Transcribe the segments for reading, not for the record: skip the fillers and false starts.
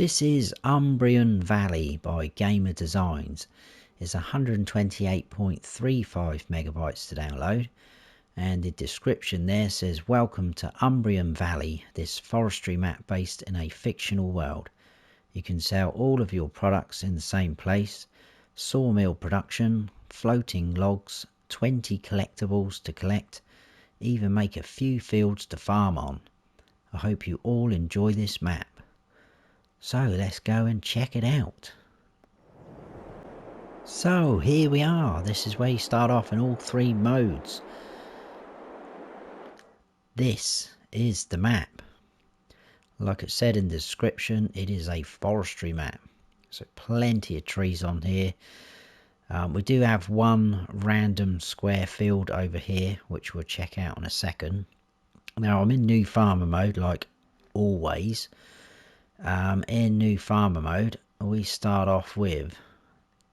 This is Umbreon Valley by Gamer Designs. It's 128.35 megabytes to download, and the description there says, "Welcome to Umbreon Valley, this forestry map based in a fictional world. You can sell all of your products in the same place. Sawmill production, floating logs, 20 collectibles to collect, even make a few fields to farm on. I hope you all enjoy this map." So let's go and check it out. So here we are. This is where you start off in all three modes. This is the map. Like it said in the description, it is a forestry map. So plenty of trees on here. We do have one random square field over here, which we'll check out in a second. Now I'm in new farmer mode like always. In new farmer mode, we start off with,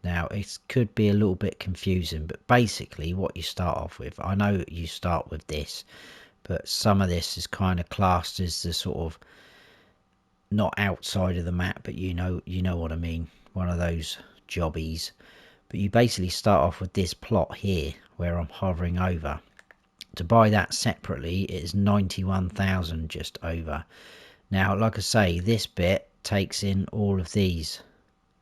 now it could be a little bit confusing, but basically what you start off with, I know you start with this, but some of this is kind of classed as the sort of not outside of the map, but you know what I mean, one of those jobbies. But you basically start off with this plot here where I'm hovering over. To buy that separately, it is 91,000 just over. Now, like I say, this bit takes in all of these,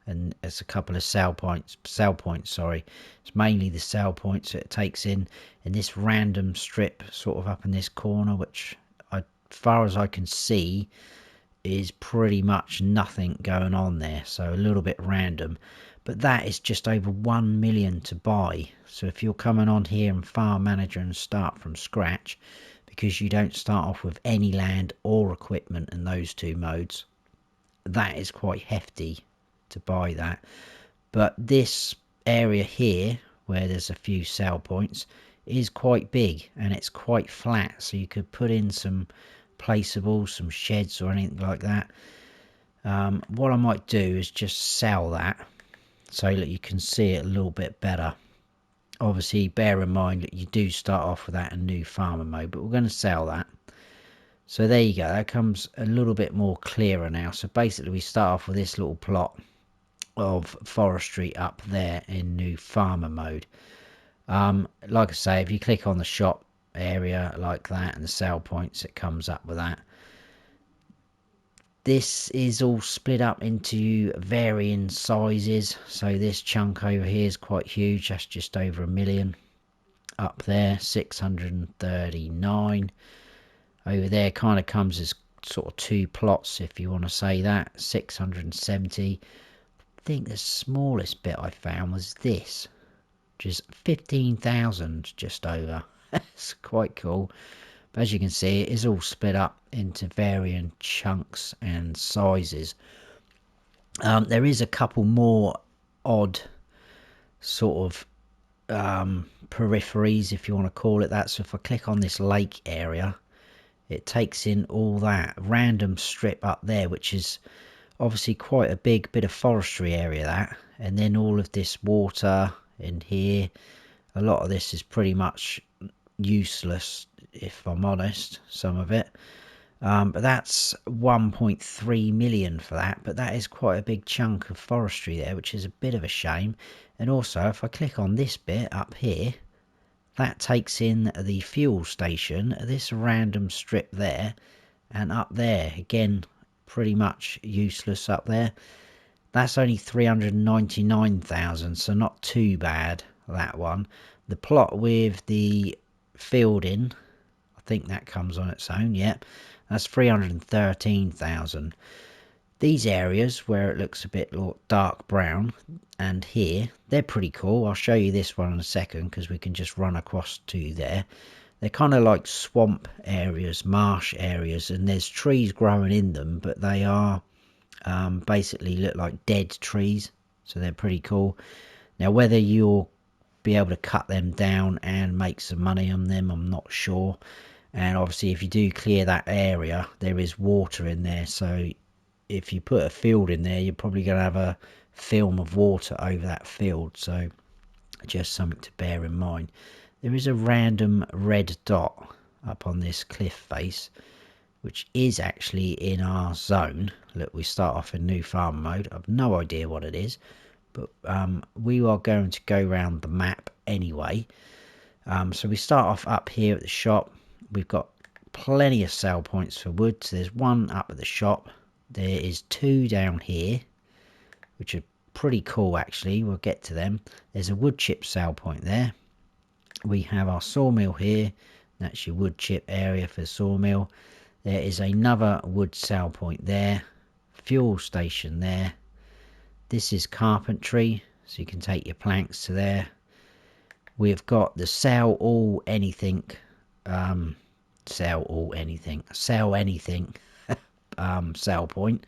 and it's a couple of sell points, sorry. It's mainly the sell points that it takes in this random strip sort of up in this corner, which, as far as I can see, is pretty much nothing going on there, so a little bit random. But that is just over 1 million to buy. So if you're coming on here and farm manager and start from scratch, because you don't start off with any land or equipment in those two modes, that is quite hefty to buy that. But this area here, where there's a few sell points, is quite big and it's quite flat, so you could put in some placeables, some sheds or anything like that. What I might do is just sell that so that you can see it a little bit better. Obviously bear in mind that you do start off with that in new farmer mode, but we're going to sell that. So there you go, that comes a little bit more clearer now. So basically we start off with this little plot of forestry up there in new farmer mode. Like I say, if you click on the shop area like that and the sell points, it comes up with that. This is all split up into varying sizes. So this chunk over here is quite huge. That's just over 1 million. Up there, 639. Over there kind of comes as sort of two plots, if you want to say that. 670. I think the smallest bit I found was this, which is 15,000 just over. That's quite cool. But as you can see, it is all split up into varying chunks and sizes. There is a couple more odd sort of peripheries, if you want to call it that. So if I click on this lake area, it takes in all that random strip up there, which is obviously quite a big bit of forestry area, that. And then all of this water in here, a lot of this is pretty much useless, if I'm honest, some of it. But that's 1.3 million for that, but that is quite a big chunk of forestry there, which is a bit of a shame. And also if I click on this bit up here, that takes in the fuel station, this random strip there, and up there again pretty much useless up there. That's only 399,000, so not too bad, that one. The plot with the field in, I think that comes on its own, yep. That's 313,000. These areas where it looks a bit dark brown and here, they're pretty cool. I'll show you this one in a second because we can just run across to there. They're kind of like swamp areas, marsh areas, and there's trees growing in them, but they are basically look like dead trees, so they're pretty cool. Now whether you'll be able to cut them down and make some money on them, I'm not sure. And obviously if you do clear that area, there is water in there, so if you put a field in there, you're probably going to have a film of water over that field, so just something to bear in mind. There is a random red dot up on this cliff face, which is actually in our zone. Look, we start off in new farm mode. I've no idea what it is, but we are going to go around the map anyway. So we start off up here at the shop. We've got plenty of sell points for wood. So there's one up at the shop. There is two down here, which are pretty cool actually. We'll get to them. There's a wood chip sell point there. We have our sawmill here. That's your wood chip area for the sawmill. There is another wood sell point there. Fuel station there. This is carpentry, so you can take your planks to there. We've got the sell anything sell point.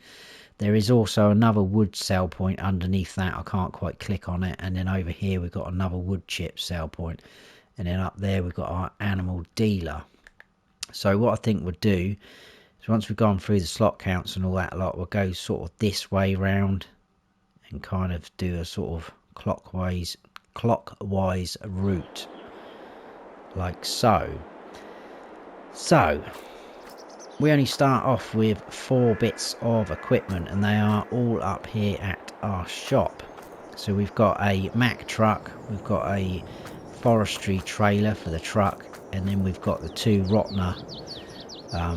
There is also another wood sell point underneath that. I can't quite click on it. And then over here we've got another wood chip sell point. And then up there we've got our animal dealer. So what I think we'll do is once we've gone through the slot counts and all that lot, we'll go sort of this way round and kind of do a sort of clockwise route, like so. So we only start off with 4 bits of equipment, and they are all up here at our shop. So we've got a Mack truck, we've got a forestry trailer for the truck, and then we've got the 2 Rotner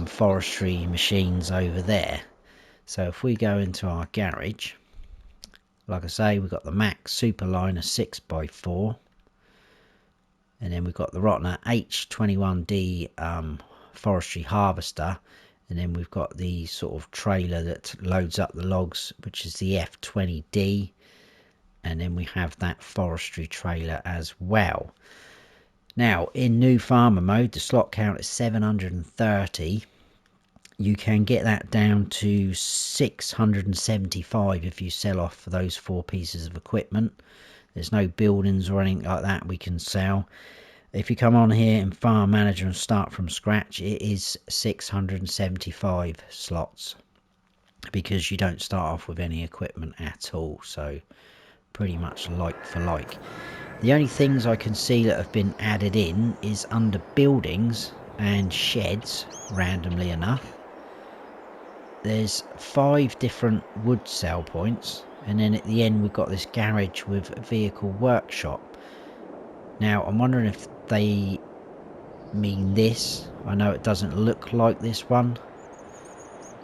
forestry machines over there. So if we go into our garage, like I say, we've got the Mack Superliner 6x4, and then we've got the Rotner H21D forestry harvester, and then we've got the sort of trailer that loads up the logs, which is the F20D, and then we have that forestry trailer as well. Now in new farmer mode, the slot count is 730. You can get that down to 675 if you sell off those 4 pieces of equipment. There's no buildings or anything like that we can sell. If you come on here in Farm Manager and start from scratch, it is 675 slots, because you don't start off with any equipment at all. So pretty much like for like. The only things I can see that have been added in is under buildings and sheds, randomly enough. There's 5 different wood sell points, and then at the end we've got this garage with a vehicle workshop. Now I'm wondering if they mean this. I know it doesn't look like this one,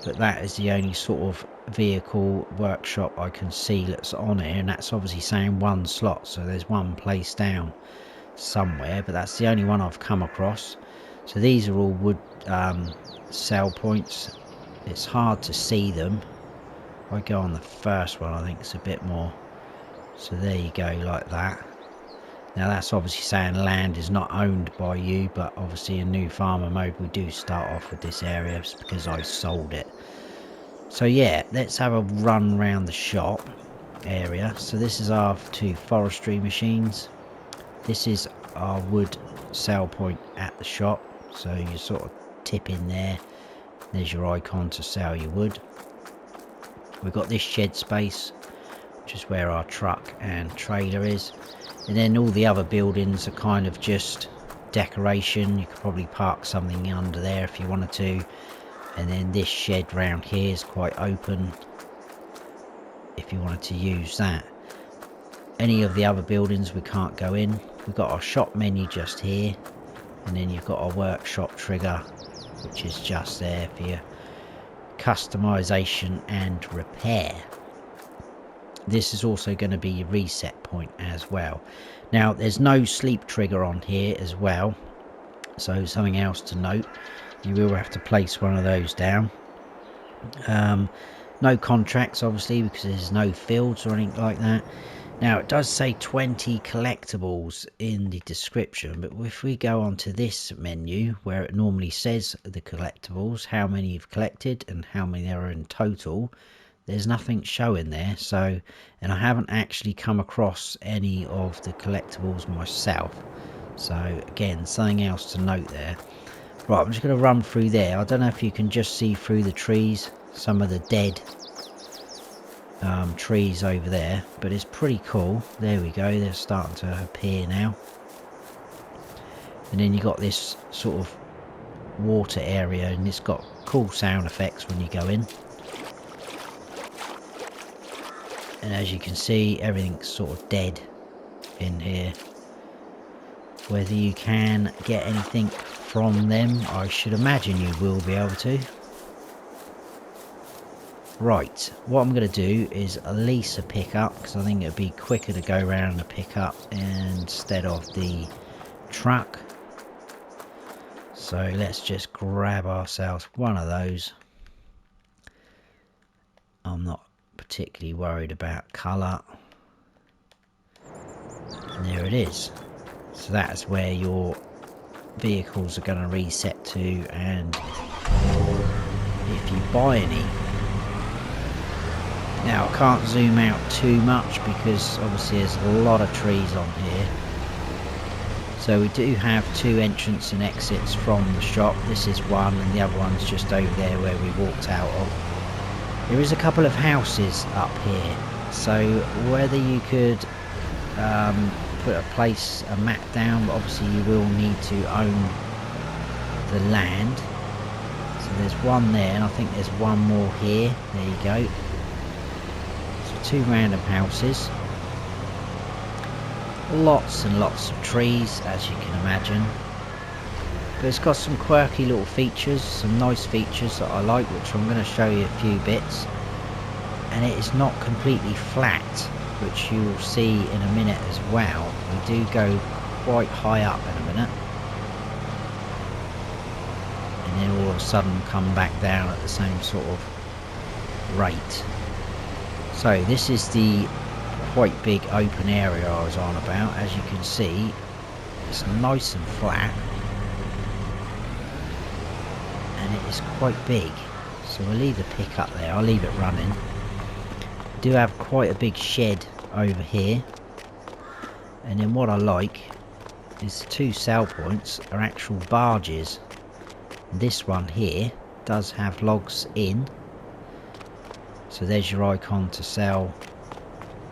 but that is the only sort of vehicle workshop I can see that's on here, and that's obviously saying 1 slot, so there's one place down somewhere, but that's the only one I've come across. So these are all wood sell points. It's hard to see them. If I go on the first one, I think it's a bit more. So there you go, like that. Now that's obviously saying land is not owned by you, but obviously in new farmer mode we do start off with this area because I sold it. So yeah, let's have a run around the shop area. So this is our 2 forestry machines. This is our wood sell point at the shop. So you sort of tip in there. There's your icon to sell your wood. We've got this shed space, which is where our truck and trailer is. And then all the other buildings are kind of just decoration. You could probably park something under there if you wanted to. And then this shed round here is quite open if you wanted to use that. Any of the other buildings we can't go in. We've got our shop menu just here, and then you've got our workshop trigger, which is just there for your customization and repair. This is also going to be your reset point as well. Now there's no sleep trigger on here as well, so something else to note, you will have to place one of those down. No contracts obviously, because there's no fields or anything like that. Now it does say 20 collectibles in the description, but if we go onto this menu where it normally says the collectibles, how many you've collected and how many there are in total, there's nothing showing there. So, and I haven't actually come across any of the collectibles myself, so again, something else to note there. Right, I'm just going to run through there. I don't know if you can just see through the trees some of the dead trees over there, but it's pretty cool. There we go, they're starting to appear now. And then you got this sort of water area, and it's got cool sound effects when you go in. And as you can see, everything's sort of dead in here. Whether you can get anything from them, I should imagine you will be able to. Right, what I'm going to do is lease a pickup, because I think it'd be quicker to go around the pickup instead of the truck. So let's just grab ourselves one of those. I'm not particularly worried about colour. And there it is. So that's where your vehicles are going to reset to, and if you buy any. Now I can't zoom out too much because obviously there's a lot of trees on here. So we do have 2 entrance and exits from the shop. This is one, and the other one's just over there where we walked out of. There is a couple of houses up here, so whether you could put a map down, but obviously you will need to own the land. So there's one there, and I think there's one more here. There you go. So 2 random houses. Lots and lots of trees, as you can imagine. But it's got some quirky little features, some nice features that I like, which I'm going to show you a few bits. And it is not completely flat, which you will see in a minute as well. We do go quite high up in a minute, and then all of a sudden come back down at the same sort of rate. So this is the quite big open area I was on about. As you can see, it's nice and flat, and it is quite big. So we'll leave the pickup there, I'll leave it running. Do have quite a big shed over here, and then what I like is the 2 sell points are actual barges. This one here does have logs in, so there's your icon to sell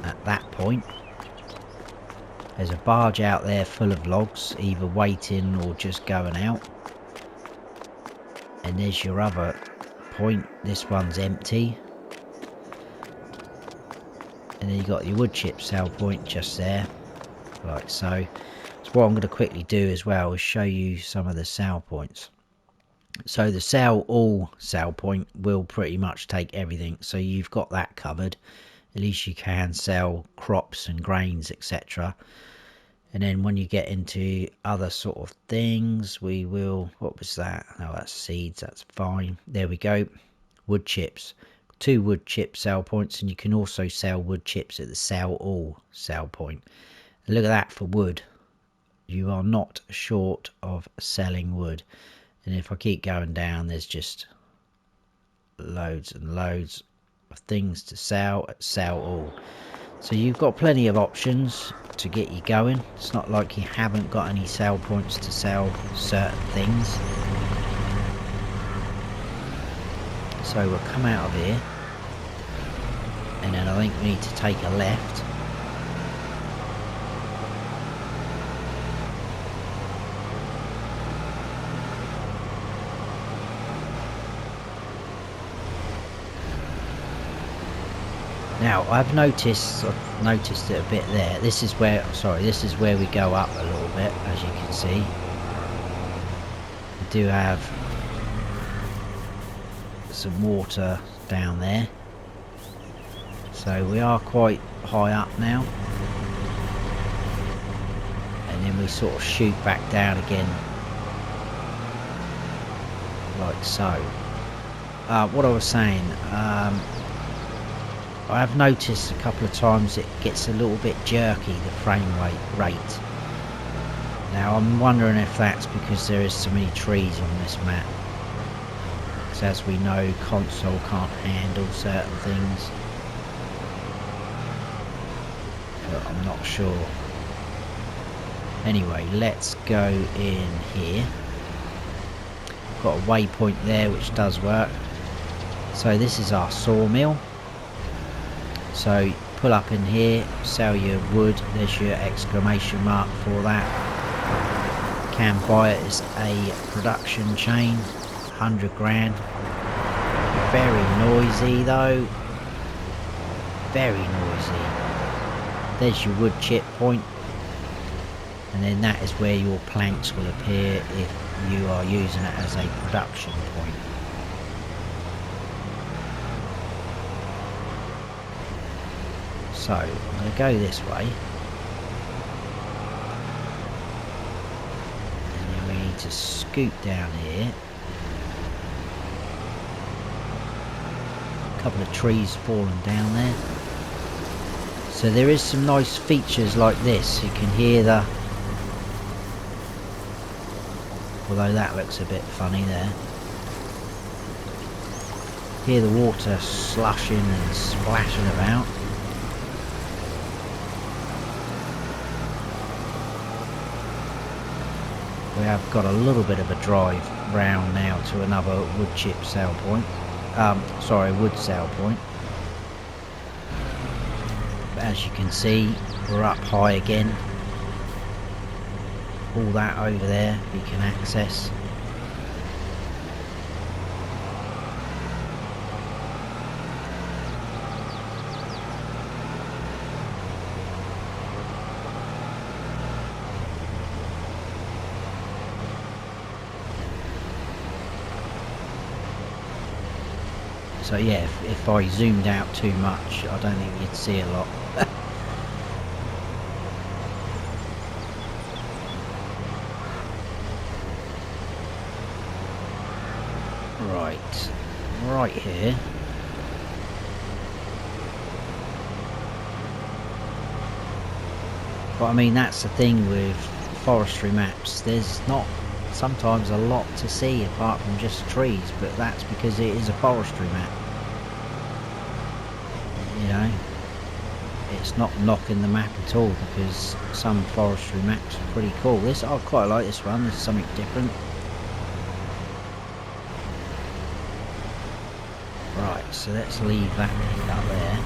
at that point. There's a barge out there full of logs, either waiting or just going out, and there's your other point. This one's empty. And then you got your wood chip sell point just there, like so. So what I'm going to quickly do as well is show you some of the sell points. So the sell all sell point will pretty much take everything, so you've got that covered. At least you can sell crops and grains, etc. And then when you get into other sort of things, we will, what was that? Oh, that's seeds, that's fine. There we go. Wood chips. 2 wood chip sell points, and you can also sell wood chips at the sell all sell point. And look at that for wood. You are not short of selling wood. And if I keep going down, there's just loads and loads of things to sell at sell all. So you've got plenty of options to get you going. It's not like you haven't got any sell points to sell certain things. So we'll come out of here, and then I think we need to take a left. Now I've noticed it a bit there. This is where, sorry, this is where we go up a little bit, as you can see. We do have some water down there, so we are quite high up now, and then we sort of shoot back down again, like so. What I was saying, I have noticed a couple of times it gets a little bit jerky, the frame rate. Now I'm wondering if that's because there is so many trees on this map. As we know, console can't handle certain things, but I'm not sure. Anyway, let's go in here. Got a waypoint there which does work. So this is our sawmill. So pull up in here, sell your wood. There's your exclamation mark for that. can buy it as a production chain, 100 grand. Very noisy though, very noisy. There's your wood chip point, and then that is where your planks will appear if you are using it as a production point. So I'm going to go this way, and then we need to scoot down here. A couple of trees fallen down there. So there is some nice features like this. You can hear the, although that looks a bit funny there, hear the water slushing and splashing about. We have got a little bit of a drive round now to another wood chip sale point. Wood sale point. But as you can see, we're up high again. All that over there you can access. So yeah, if I zoomed out too much, I don't think you'd see a lot. Right here. But I mean, that's the thing with forestry maps. There's not sometimes a lot to see apart from just trees, but that's because it is a forestry map. You know, it's not knocking the map at all, because some forestry maps are pretty cool. This, I quite like this one. There's something different. Right, so let's leave that up there.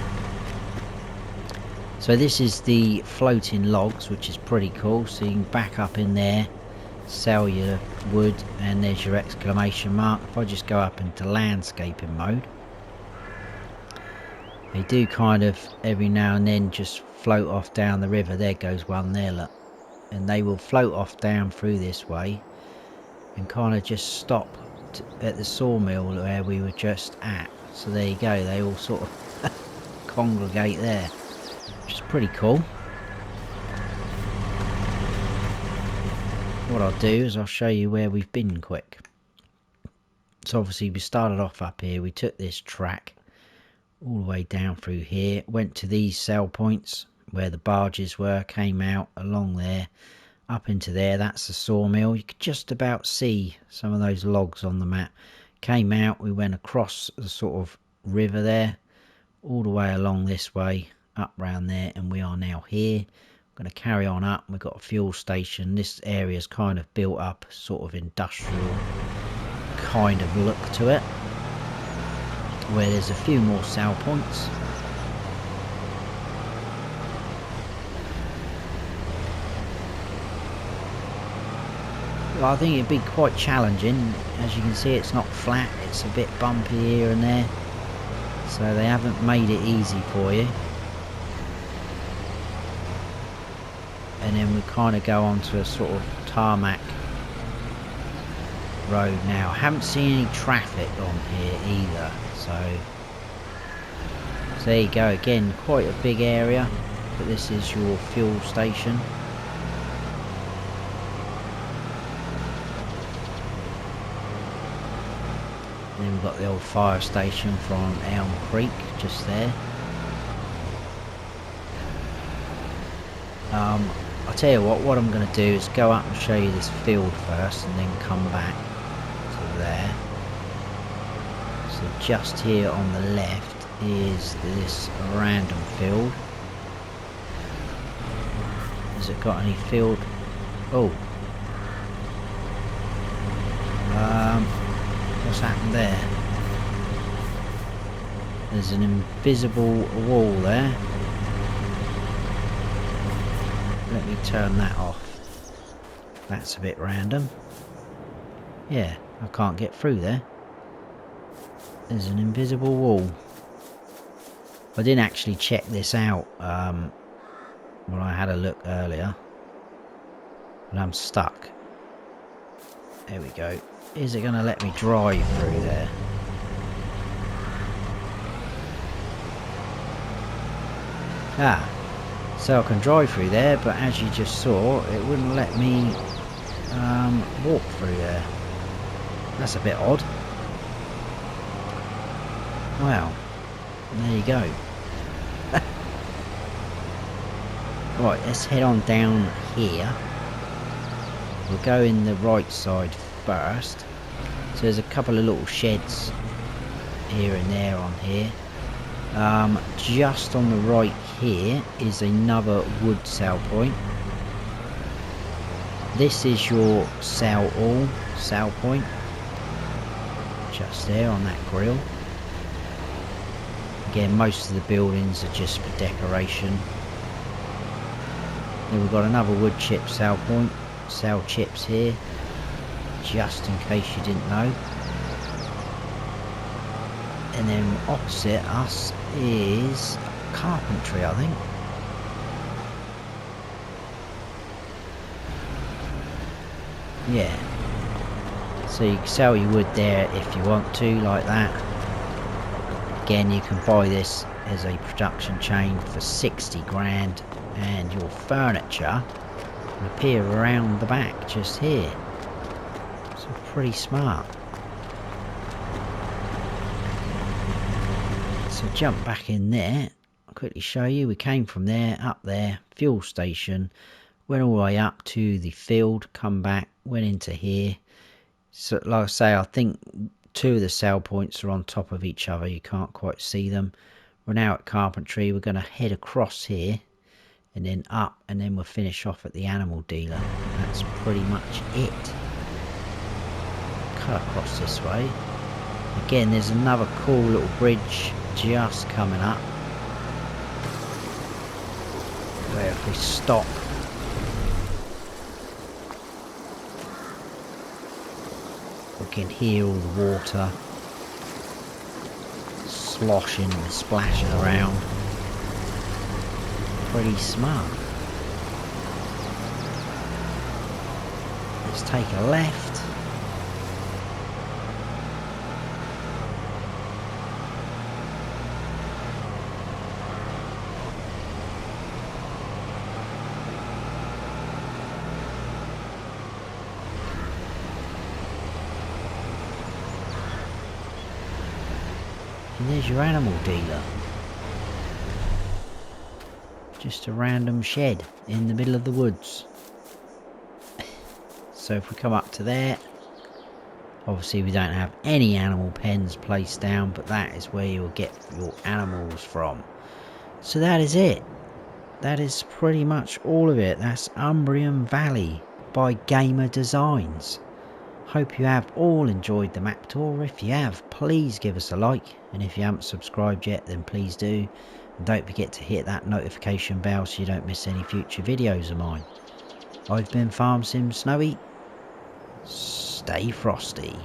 So this is the floating logs, which is pretty cool. So you can back up in there, sell your wood, and there's your exclamation mark. If I just go up into landscaping mode, they do kind of every now and then just float off down the river. There goes one there, look. And they will float off down through this way and kind of just stop at the sawmill where we were just at. So there you go, they all sort of congregate there, which is pretty cool. What I'll do is I'll show you where we've been quick. So obviously we started off up here, we took this track all the way down through here, went to these sell points where the barges were, came out along there, up into there. That's the sawmill. You could just about see some of those logs on the map. Came out, we went across the sort of river there, all the way along this way, up round there, and we are now here. I'm going to carry on up. We've got a fuel station. This area is kind of built up, sort of industrial kind of look to it, where there's a few more sell points. Well, I think it'd be quite challenging. As you can see, it's not flat, it's a bit bumpy here and there, so they haven't made it easy for you. And then we kind of go onto a sort of tarmac road now. Haven't seen any traffic on here either, so there you go. Again, quite a big area, but this is your fuel station. And then we've got the old fire station from Elm Creek just there. I'll tell you what I'm going to do is go up and show you this field first, and then come back to there. So just here on the left is this random field. Has it got any field? Oh. What's happened there? There's an invisible wall there. Let me turn that off. That's a bit random. Yeah, I can't get through there. There's an invisible wall. I didn't actually check this out when I had a look earlier. But I'm stuck. There we go. Is it going to let me drive through there? Ah, so I can drive through there, but as you just saw, it wouldn't let me walk through there. That's a bit odd. Wow, there you go. Right, let's head on down here. We'll go in the right side first. So there's a couple of little sheds here and there on here. Just on the right here is another wood sell point. This is your sell point. Just there on that grill. Again, most of the buildings are just for decoration. Then we've got another wood chip sell point. Sell chips here, just in case you didn't know. And then opposite us is carpentry, I think. Yeah. So you can sell your wood there if you want to, like that. Again, you can buy this as a production chain for 60 grand, and your furniture will appear around the back just here. So pretty smart. So jump back in there. I'll quickly show you. We came from there, up there, fuel station, went all the way up to the field, come back, went into here. So like I say, I think two of the sell points are on top of each other. You can't quite see them. We're now at carpentry. We're going to head across here and then up, and then we'll finish off at the animal dealer. That's pretty much it. Cut across this way. Again, there's another cool little bridge just coming up, where if we stop, we can hear all the water sloshing and splashing around. Pretty smart. Let's take a left. And there's your animal dealer. Just a random shed in the middle of the woods. So if we come up to there, obviously we don't have any animal pens placed down, but that is where you'll get your animals from. So that is it. That is pretty much all of it. That's Umbreon Valley by Gamer Designs. Hope you have all enjoyed the map tour. If you have, please give us a like, and if you haven't subscribed yet, then please do. And don't forget to hit that notification bell so you don't miss any future videos of mine. I've been Farm Sim Snowy. Stay frosty.